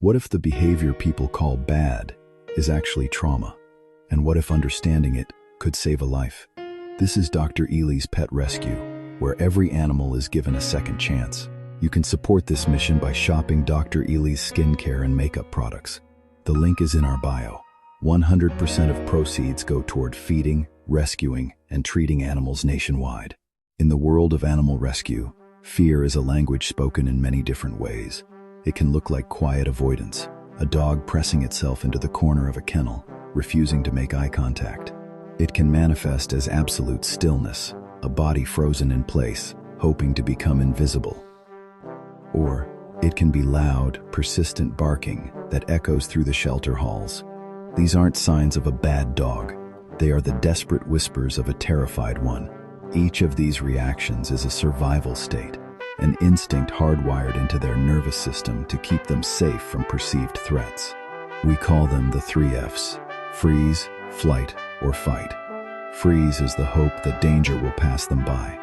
What if the behavior people call bad is actually trauma? And what if understanding it could save a life? This is Dr. Elie's Pet Rescue, where every animal is given a second chance. You can support this mission by shopping Dr. Elie's skincare and makeup products. The link is in our bio. 100% of proceeds go toward feeding, rescuing, and treating animals nationwide. In the world of animal rescue, fear is a language spoken in many different ways. It can look like quiet avoidance, a dog pressing itself into the corner of a kennel, refusing to make eye contact. It can manifest as absolute stillness, a body frozen in place, hoping to become invisible. Or it can be loud, persistent barking that echoes through the shelter halls. These aren't signs of a bad dog. They are the desperate whispers of a terrified one. Each of these reactions is a survival state, an instinct hardwired into their nervous system to keep them safe from perceived threats. We call them the 3 Fs: freeze, flight, or fight. Freeze is the hope that danger will pass them by.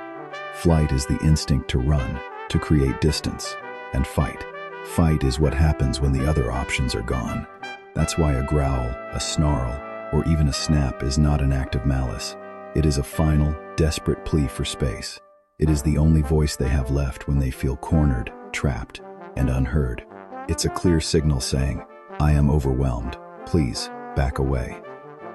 Flight is the instinct to run, to create distance. And fight. Fight is what happens when the other options are gone. That's why a growl, a snarl, or even a snap is not an act of malice. It is a final, desperate plea for space. It is the only voice they have left when they feel cornered, trapped, and unheard. It's a clear signal saying, "I am overwhelmed. Please, back away."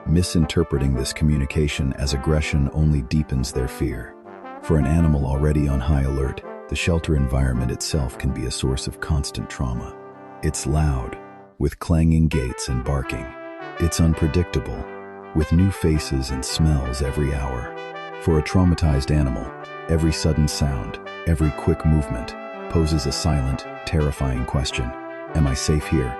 Misinterpreting this communication as aggression only deepens their fear. For an animal already on high alert, the shelter environment itself can be a source of constant trauma. It's loud, with clanging gates and barking. It's unpredictable, with new faces and smells every hour. For a traumatized animal, every sudden sound, every quick movement, poses a silent, terrifying question. Am I safe here?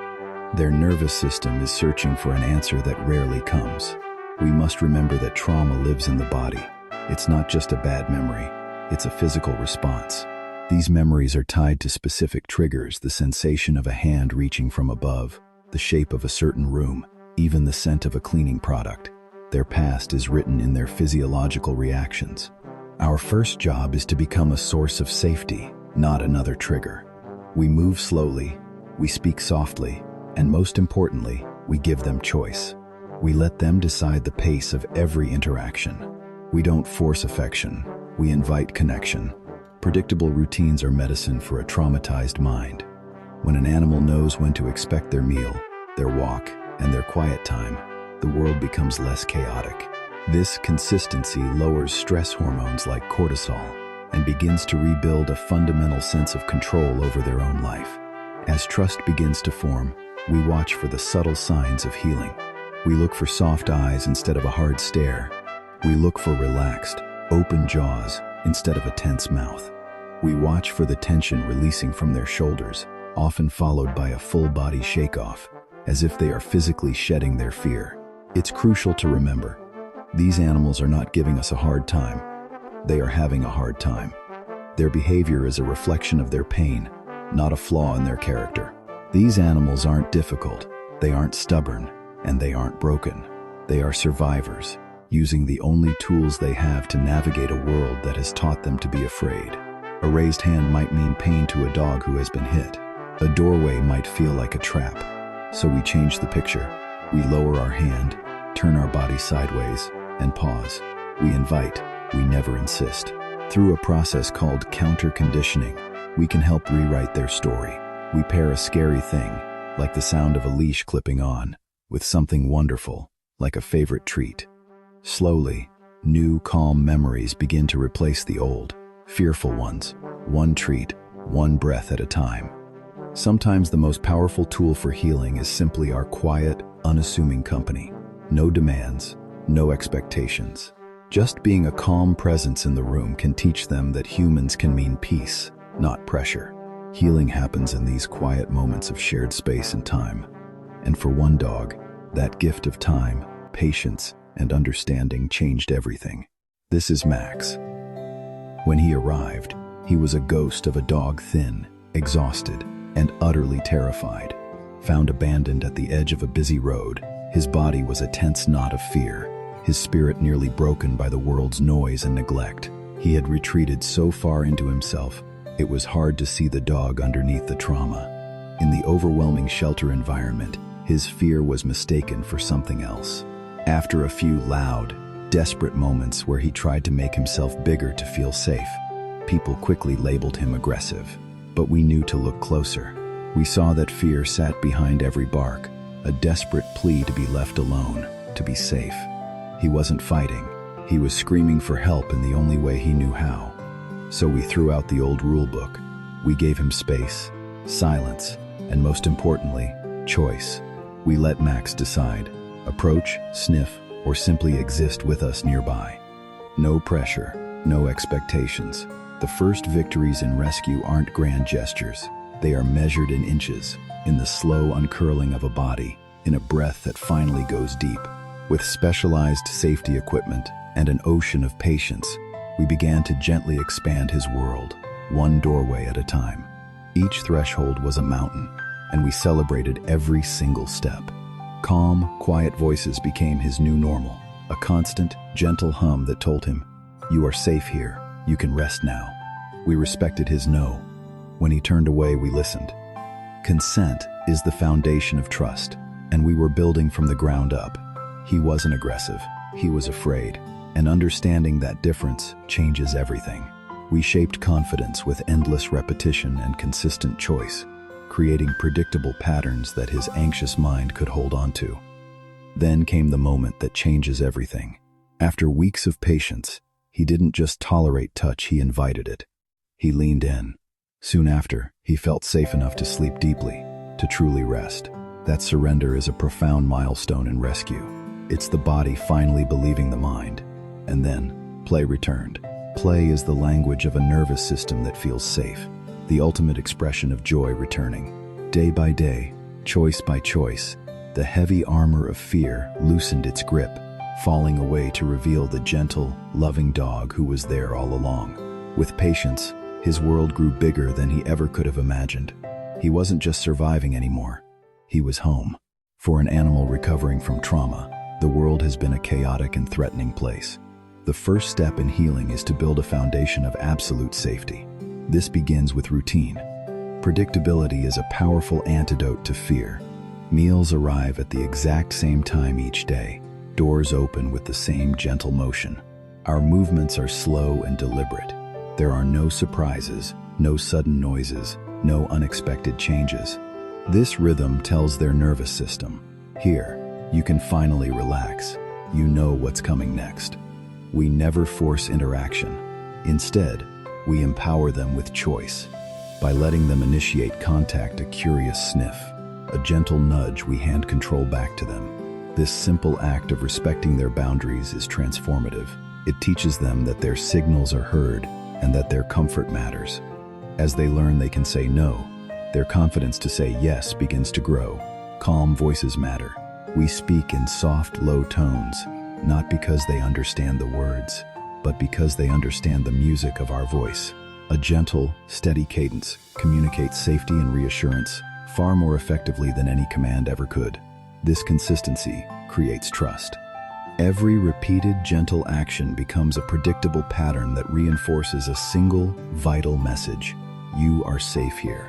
Their nervous system is searching for an answer that rarely comes. We must remember that trauma lives in the body. It's not just a bad memory, it's a physical response. These memories are tied to specific triggers: the sensation of a hand reaching from above, the shape of a certain room, even the scent of a cleaning product. Their past is written in their physiological reactions. Our first job is to become a source of safety, not another trigger. We move slowly, we speak softly, and most importantly, we give them choice. We let them decide the pace of every interaction. We don't force affection, we invite connection. Predictable routines are medicine for a traumatized mind. When an animal knows when to expect their meal, their walk, and their quiet time, the world becomes less chaotic. This consistency lowers stress hormones like cortisol and begins to rebuild a fundamental sense of control over their own life. As trust begins to form, we watch for the subtle signs of healing. We look for soft eyes instead of a hard stare. We look for relaxed, open jaws instead of a tense mouth. We watch for the tension releasing from their shoulders, often followed by a full-body shake-off, as if they are physically shedding their fear. It's crucial to remember, these animals are not giving us a hard time. They are having a hard time. Their behavior is a reflection of their pain, not a flaw in their character. These animals aren't difficult, they aren't stubborn, and they aren't broken. They are survivors, using the only tools they have to navigate a world that has taught them to be afraid. A raised hand might mean pain to a dog who has been hit. A doorway might feel like a trap. So we change the picture. We lower our hand, turn our body sideways, and pause. We invite, we never insist. Through a process called counter-conditioning, we can help rewrite their story. We pair a scary thing, like the sound of a leash clipping on, with something wonderful, like a favorite treat. Slowly, new, calm memories begin to replace the old, fearful ones, one treat, one breath at a time. Sometimes the most powerful tool for healing is simply our quiet, unassuming company. No demands, no expectations. Just being a calm presence in the room can teach them that humans can mean peace, not pressure. Healing happens in these quiet moments of shared space and time. And for one dog, that gift of time, patience, and understanding changed everything. This is Max. When he arrived, he was a ghost of a dog, thin, exhausted, and utterly terrified. Found abandoned at the edge of a busy road, his body was a tense knot of fear, his spirit nearly broken by the world's noise and neglect. He had retreated so far into himself, it was hard to see the dog underneath the trauma. In the overwhelming shelter environment, his fear was mistaken for something else. After a few loud, desperate moments where he tried to make himself bigger to feel safe, people quickly labeled him aggressive. But we knew to look closer. We saw that fear sat behind every bark, a desperate plea to be left alone, to be safe. He wasn't fighting. He was screaming for help in the only way he knew how. So we threw out the old rule book. We gave him space, silence, and most importantly, choice. We let Max decide, approach, sniff, or simply exist with us nearby. No pressure, no expectations. The first victories in rescue aren't grand gestures. They are measured in inches, in the slow uncurling of a body, in a breath that finally goes deep. With specialized safety equipment and an ocean of patience, we began to gently expand his world, one doorway at a time. Each threshold was a mountain, and we celebrated every single step. Calm, quiet voices became his new normal, a constant, gentle hum that told him, "You are safe here. You can rest now." We respected his no. When he turned away, we listened. Consent is the foundation of trust, and we were building from the ground up. He wasn't aggressive. He was afraid. And understanding that difference changes everything. We shaped confidence with endless repetition and consistent choice, creating predictable patterns that his anxious mind could hold on to. Then came the moment that changes everything. After weeks of patience, he didn't just tolerate touch, he invited it. He leaned in. Soon after, he felt safe enough to sleep deeply, to truly rest. That surrender is a profound milestone in rescue. It's the body finally believing the mind. And then, play returned. Play is the language of a nervous system that feels safe, the ultimate expression of joy returning. Day by day, choice by choice, the heavy armor of fear loosened its grip, falling away to reveal the gentle, loving dog who was there all along. With patience, his world grew bigger than he ever could have imagined. He wasn't just surviving anymore. He was home. For an animal recovering from trauma, the world has been a chaotic and threatening place. The first step in healing is to build a foundation of absolute safety. This begins with routine. Predictability is a powerful antidote to fear. Meals arrive at the exact same time each day. Doors open with the same gentle motion. Our movements are slow and deliberate. There are no surprises, no sudden noises, no unexpected changes. This rhythm tells their nervous system, "Here, you can finally relax. You know what's coming next." We never force interaction. Instead, we empower them with choice. By letting them initiate contact, a curious sniff, a gentle nudge, we hand control back to them. This simple act of respecting their boundaries is transformative. It teaches them that their signals are heard and that their comfort matters. As they learn they can say no, their confidence to say yes begins to grow. Calm voices matter. We speak in soft, low tones, not because they understand the words, but because they understand the music of our voice. A gentle, steady cadence communicates safety and reassurance far more effectively than any command ever could. This consistency creates trust. Every repeated, gentle action becomes a predictable pattern that reinforces a single, vital message: you are safe here.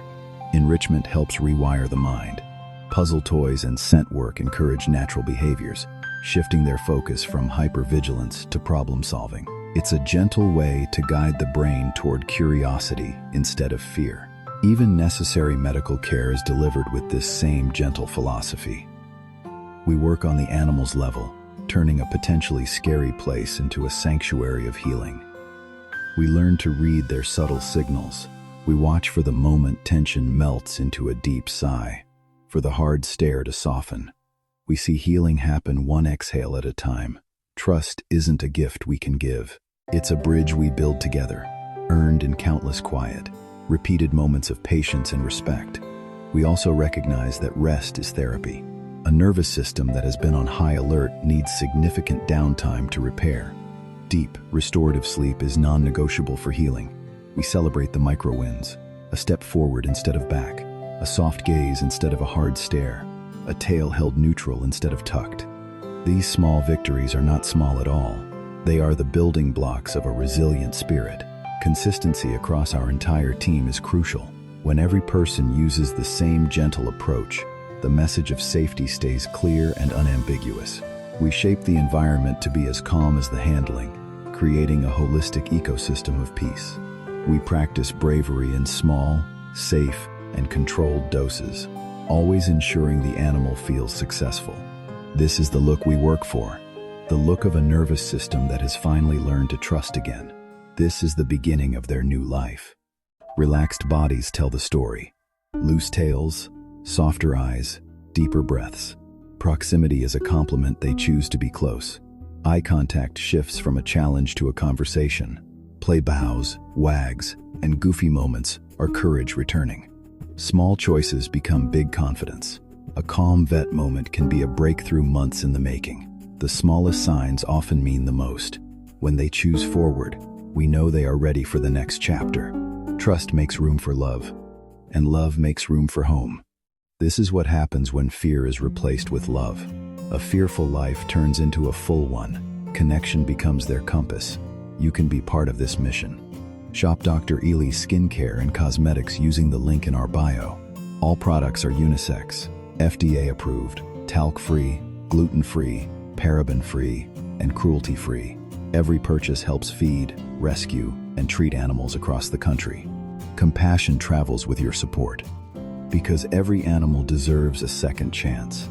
Enrichment helps rewire the mind. Puzzle toys and scent work encourage natural behaviors, shifting their focus from hypervigilance to problem solving. It's a gentle way to guide the brain toward curiosity instead of fear. Even necessary medical care is delivered with this same gentle philosophy. We work on the animal's level, turning a potentially scary place into a sanctuary of healing. We learn to read their subtle signals. We watch for the moment tension melts into a deep sigh, for the hard stare to soften. We see healing happen one exhale at a time. Trust isn't a gift we can give. It's a bridge we build together, earned in countless quiet, repeated moments of patience and respect. We also recognize that rest is therapy. A nervous system that has been on high alert needs significant downtime to repair. Deep, restorative sleep is non-negotiable for healing. We celebrate the micro-wins, a step forward instead of back, a soft gaze instead of a hard stare, a tail held neutral instead of tucked. These small victories are not small at all. They are the building blocks of a resilient spirit. Consistency across our entire team is crucial. When every person uses the same gentle approach, the message of safety stays clear and unambiguous. We shape the environment to be as calm as the handling, creating a holistic ecosystem of peace. We practice bravery in small, safe, and controlled doses, always ensuring the animal feels successful. This is the look we work for, the look of a nervous system that has finally learned to trust again. This is the beginning of their new life. Relaxed bodies tell the story. Loose tails, softer eyes, deeper breaths. Proximity is a compliment they choose to be close. Eye contact shifts from a challenge to a conversation. Play bows, wags, and goofy moments are courage returning. Small choices become big confidence. A calm vet moment can be a breakthrough months in the making. The smallest signs often mean the most. When they choose forward, we know they are ready for the next chapter. Trust makes room for love, and love makes room for home. This is what happens when fear is replaced with love. A fearful life turns into a full one. Connection becomes their compass. You can be part of this mission. Shop Dr. Elie Skincare and Cosmetics using the link in our bio. All products are unisex, FDA approved, talc-free, gluten-free, paraben-free, and cruelty-free. Every purchase helps feed, rescue, and treat animals across the country. Compassion travels with your support, because every animal deserves a second chance.